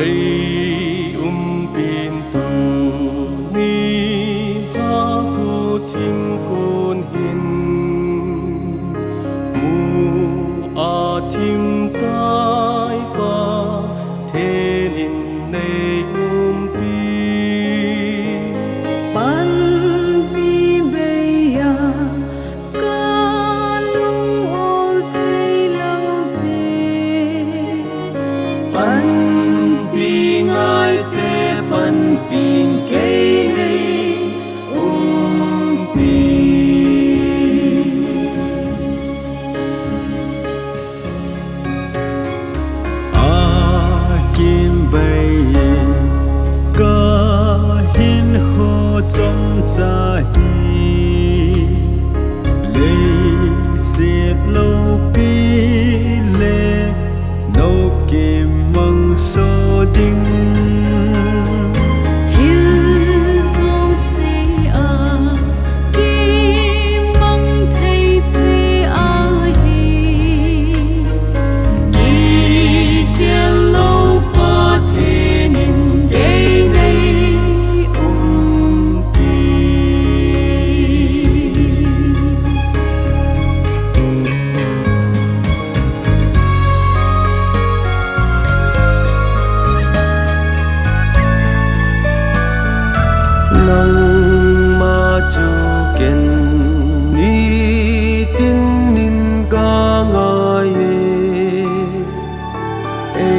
ấy pin tu ni hoa khu thim côn hin mu a thim tai pa thế nên nay pin pan pi bây giờ con lu ol thấy lâu về pan pi ngai te pan pin cây này pi kim bay ca hin khô trong cha hi lê xiết lâu pi lê nô kim măng số đinh thiếu số xe à kim mong thấy chi à hi kỳ thiên lâu ba thế nên cái này pi nang ma chu ken ni tin nin ga ngai e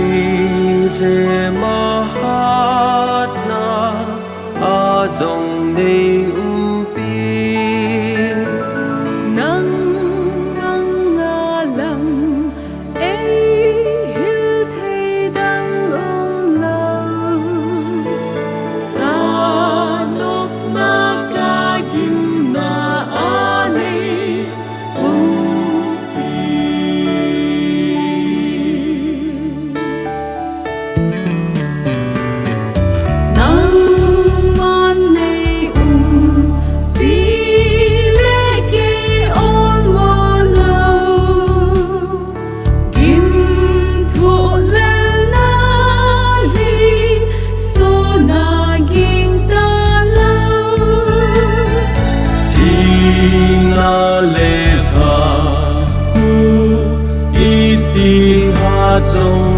le ma hat na a zong nei pi nang ngang ngà lầm ấy hiu thấy đang ôm lâu ta nốc na ca kim na ani pi nang man nei pi le ke on mo lo kim thu le na li so na ging ta lo thi na le ha hu i ti ha zong